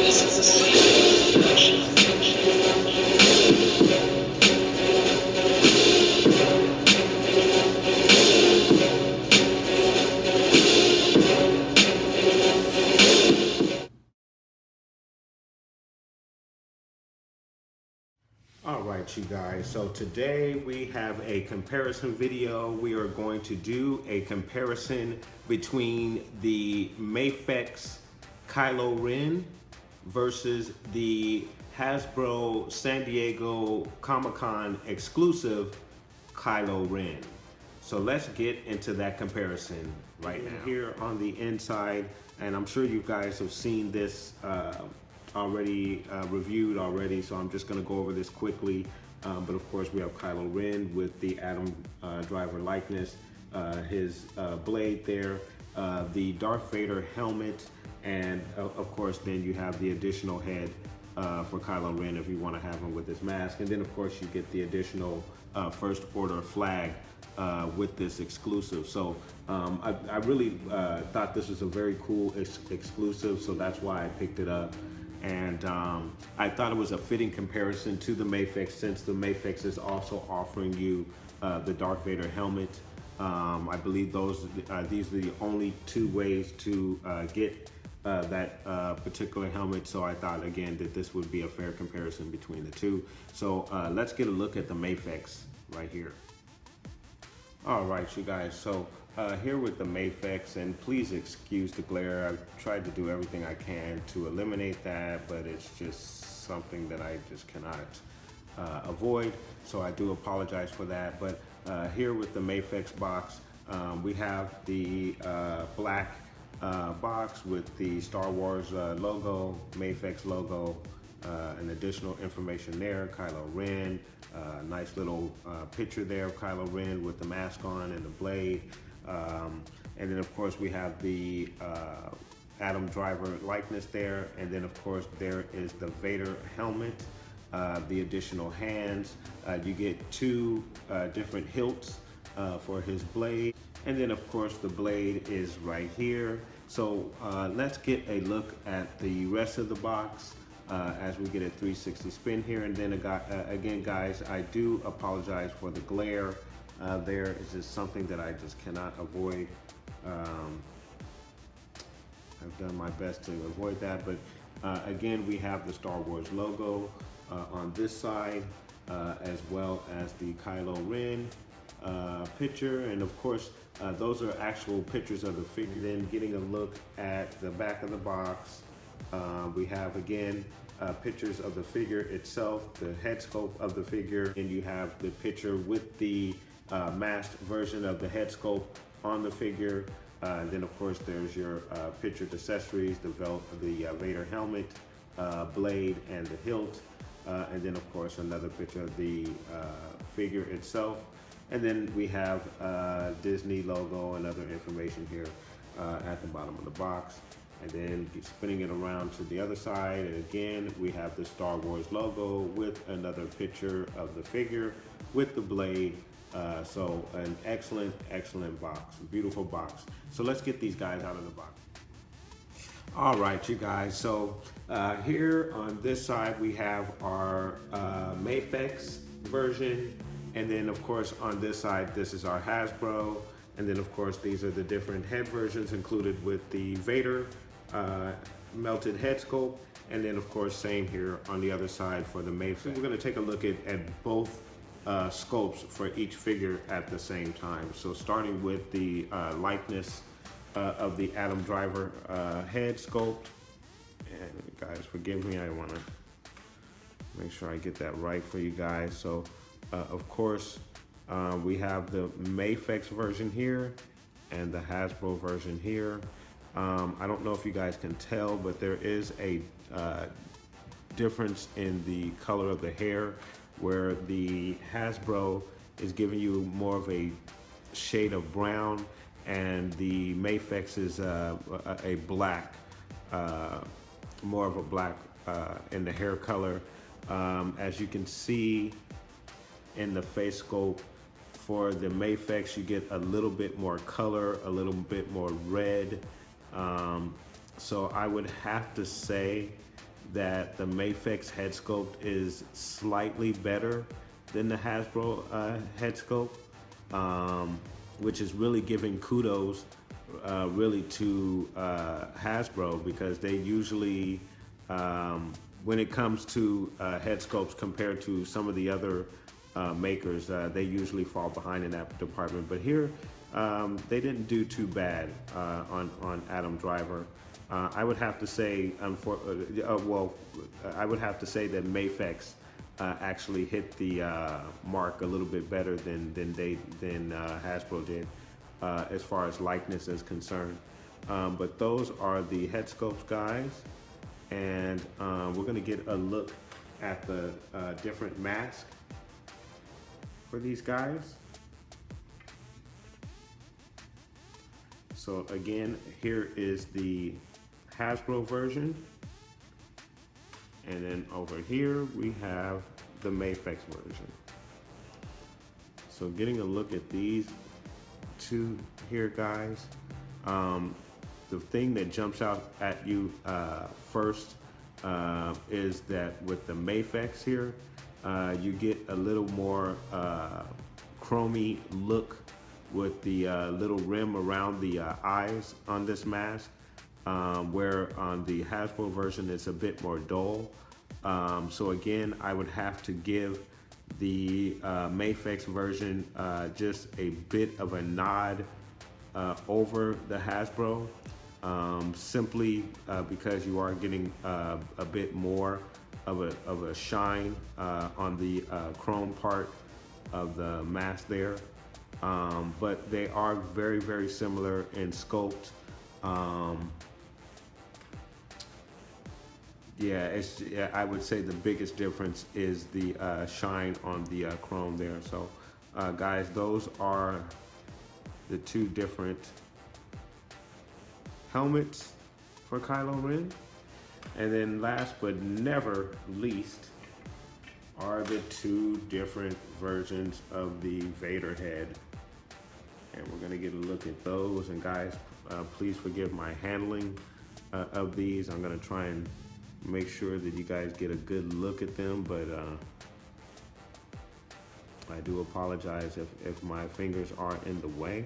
All right, you guys, so today we have a comparison video. We are going to do a comparison between the Mafex Kylo Ren versus the Hasbro San Diego Comic-Con exclusive Kylo Ren. So let's get into that comparison right now. Here on the inside, and I'm sure you guys have seen this already reviewed already, so I'm just going to go over this quickly. But of course we have Kylo Ren with the Adam Driver likeness, his blade there, the Darth Vader helmet, and of course then you have the additional head for Kylo Ren if you want to have him with his mask. And then of course you get the additional First Order flag with this exclusive. So I really thought this was a very cool exclusive, so that's why I picked it up. And I thought it was a fitting comparison to the Mafex, since the Mafex is also offering you the Darth Vader helmet. I believe these are the only two ways to get that particular helmet, so I thought again that this would be a fair comparison between the two. So let's get a look at the Mafex right here. All right, you guys, so here with the Mafex, and please excuse the glare. I've tried to do everything I can to eliminate that, but it's just something that I just cannot avoid, so I do apologize for that. But here with the Mafex box, we have the black box with the Star Wars logo, Mafex logo, and additional information there, Kylo Ren, nice little picture there of Kylo Ren with the mask on and the blade. And then of course we have the Adam Driver likeness there, and then of course there is the Vader helmet, the additional hands. You get two different hilts for his blade, and then of course the blade is right here. So let's get a look at the rest of the box as we get a 360 spin here. And then again guys, I do apologize for the glare. There is just something that I just cannot avoid. I've done my best to avoid that, but again we have the Star Wars logo on this side, as well as the Kylo Ren picture, and of course those are actual pictures of the figure. Then getting a look at the back of the box, we have again pictures of the figure itself, the head sculpt of the figure, and you have the picture with the masked version of the head sculpt on the figure. And then of course there's your pictured accessories, the Vader helmet, blade, and the hilt. And then of course another picture of the figure itself. And then we have Disney logo and other information here at the bottom of the box. And then spinning it around to the other side, and again we have the Star Wars logo with another picture of the figure with the blade. So an excellent box, beautiful box. So let's get these guys out of the box. All right, you guys, so here on this side we have our Mafex version, and then of course on this side this is our Hasbro, and then of course these are the different head versions included with the Vader melted head sculpt, and then of course same here on the other side for the Mafex. We're going to take a look at both sculpts for each figure at the same time. So starting with the likeness of the Adam Driver head sculpt, and guys forgive me, I want to make sure I get that right for you guys. So of course we have the Mafex version here and the Hasbro version here. I don't know if you guys can tell, but there is a difference in the color of the hair, where the Hasbro is giving you more of a shade of brown, and the Mafex is a black, more of a black in the hair color. As you can see in the face sculpt for the Mafex, you get a little bit more color, a little bit more red. So I would have to say that the Mafex head sculpt is slightly better than the Hasbro head sculpt, which is really giving kudos really to Hasbro, because they usually, when it comes to head sculpts compared to some of the other makers, they usually fall behind in that department. But here, they didn't do too bad on Adam Driver. I would have to say, I would have to say that Mafex actually hit the mark a little bit better than Hasbro did as far as likeness is concerned. But those are the head sculpts, guys, and we're going to get a look at the different masks for these guys. So again, here is the Hasbro version, and then over here we have the Mafex version. So getting a look at these two here, guys, the thing that jumps out at you first is that with the Mafex here, you get a little more chromey look with the little rim around the eyes on this mask, where on the Hasbro version it's a bit more dull. So again, I would have to give the Mafex version just a bit of a nod over the Hasbro, simply because you are getting a bit more of a shine on the chrome part of the mask there. But they are very, very similar in sculpt. Yeah, I would say the biggest difference is the shine on the chrome there. So, guys, those are the two different helmets for Kylo Ren. And then last but never least are the two different versions of the Vader head. And we're gonna get a look at those. And guys, please forgive my handling of these. I'm gonna try and make sure that you guys get a good look at them, but I do apologize if my fingers are in the way.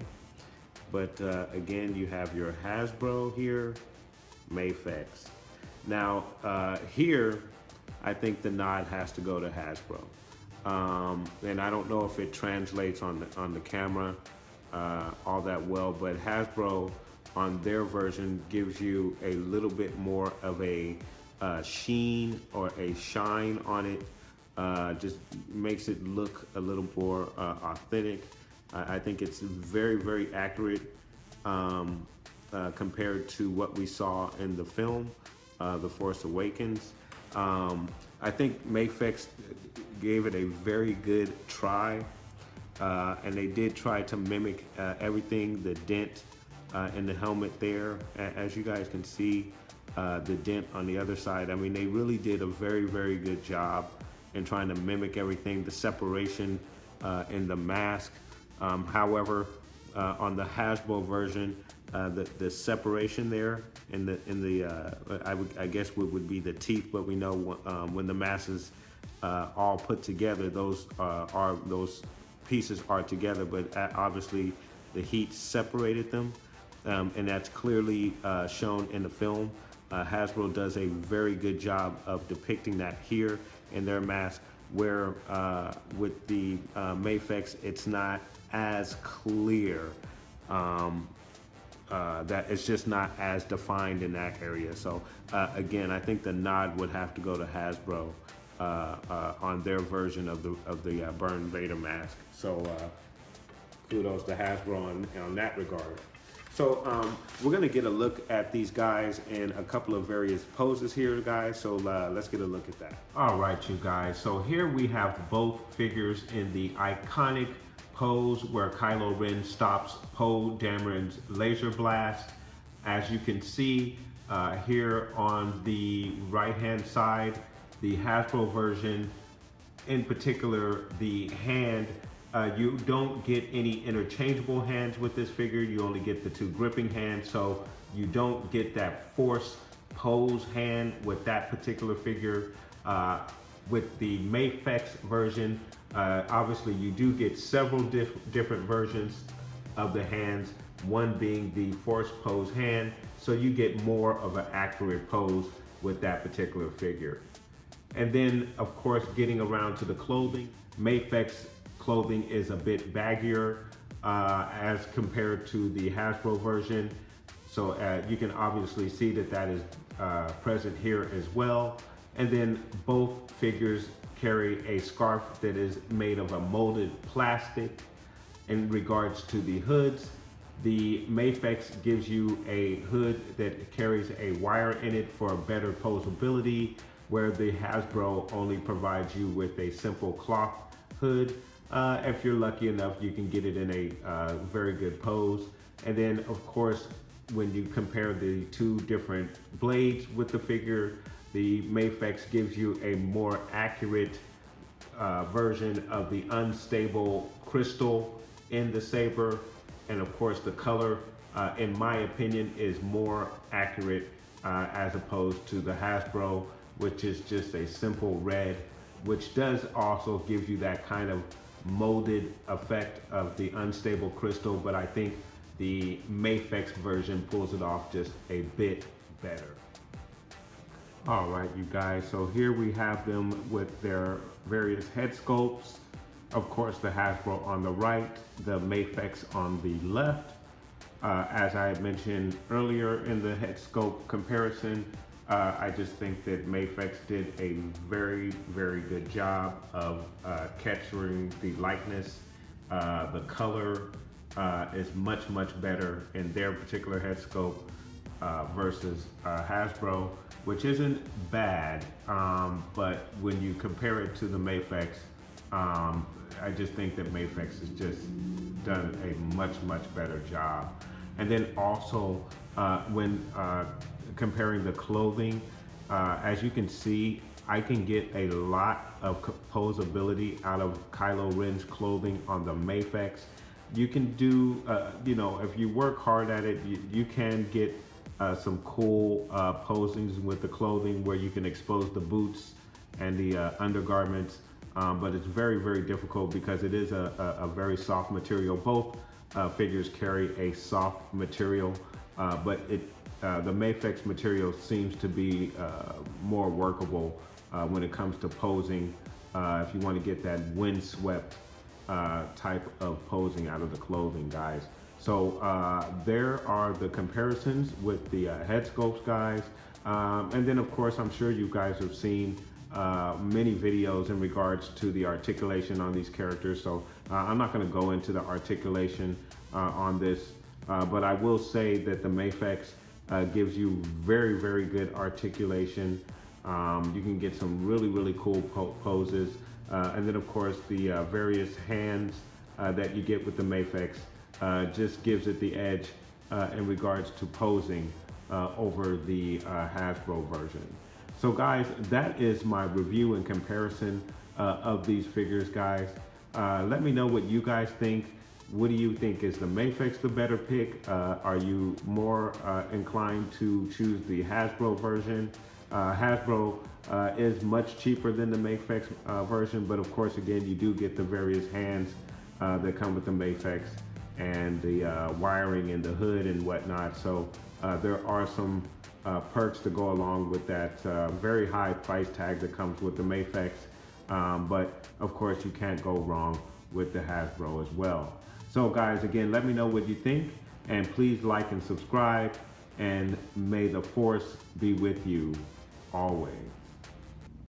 But again, you have your Hasbro here, Mafex. Now here, I think the nod has to go to Hasbro. And I don't know if it translates on the camera all that well, but Hasbro on their version gives you a little bit more of a sheen or a shine on it. Just makes it look a little more authentic. I think it's very, very accurate compared to what we saw in the film, The Force Awakens. I think Mafex gave it a very good try, and they did try to mimic everything, the dent in the helmet there, as you guys can see, the dent on the other side. I mean, they really did a very, very good job in trying to mimic everything, the separation in the mask. However, on the Hasbro version, the separation there in the I guess would be the teeth, but we know when the mask is all put together, those pieces are together, but obviously the heat separated them, and that's clearly shown in the film. Hasbro does a very good job of depicting that here in their mask, where with the Mafex, it's not as clear, that it's just not as defined in that area. So again, I think the nod would have to go to Hasbro on their version of the Burn Vader mask. So kudos to Hasbro on that regard. So we're gonna get a look at these guys in a couple of various poses here, guys. So let's get a look at that. All right, you guys. So here we have both figures in the iconic pose where Kylo Ren stops Poe Dameron's laser blast. As you can see here on the right-hand side, the Hasbro version, in particular, the hand, you don't get any interchangeable hands with this figure. You only get the two gripping hands, so you don't get that force pose hand with that particular figure. With the Mafex version, obviously you do get several different versions of the hands, one being the force pose hand, so you get more of an accurate pose with that particular figure. And then, of course, getting around to the clothing, Mafex clothing is a bit baggier as compared to the Hasbro version. So you can obviously see that that is present here as well. And then both figures carry a scarf that is made of a molded plastic. In regards to the hoods, the Mafex gives you a hood that carries a wire in it for better posability, where the Hasbro only provides you with a simple cloth hood. If you're lucky enough, you can get it in a very good pose. And then, of course, when you compare the two different blades with the figure, the Mafex gives you a more accurate version of the unstable crystal in the saber. And of course, the color, in my opinion, is more accurate as opposed to the Hasbro, which is just a simple red, which does also give you that kind of molded effect of the unstable crystal, but I think the Mafex version pulls it off just a bit better. All right, you guys, so here we have them with their various head sculpts. Of course, the Hasbro on the right, the Mafex on the left. As I had mentioned earlier in the head sculpt comparison, I just think that Mafex did a very, very good job of capturing the likeness. The color is much, much better in their particular head sculpt versus Hasbro, which isn't bad, but when you compare it to the Mafex, I just think that Mafex has just done a much, much better job. And then also, when comparing the clothing, as you can see, I can get a lot of posability out of Kylo Ren's clothing on the Mafex. You can do, you know, if you work hard at it, you can get some cool posings with the clothing where you can expose the boots and the undergarments, but it's very, very difficult because it is a very soft material. Both figures carry a soft material, but the Mafex material seems to be more workable when it comes to posing, if you want to get that windswept type of posing out of the clothing, guys. So there are the comparisons with the head sculpts, guys. And then, of course, I'm sure you guys have seen many videos in regards to the articulation on these characters. So I'm not going to go into the articulation on this, but I will say that the Mafex gives you very, very good articulation. You can get some really, really cool poses. And then, of course, the various hands that you get with the Mafex just gives it the edge in regards to posing over the Hasbro version. So guys, that is my review and comparison of these figures, guys. Let me know what you guys think. What do you think? Is the Mafex the better pick? Are you more inclined to choose the Hasbro version? Hasbro is much cheaper than the Mafex version, but of course, again, you do get the various hands that come with the Mafex and the wiring in the hood and whatnot. So there are some perks to go along with that very high price tag that comes with the Mafex. But of course, you can't go wrong with the Hasbro as well. So guys, again, let me know what you think, and please like and subscribe, and may the force be with you always.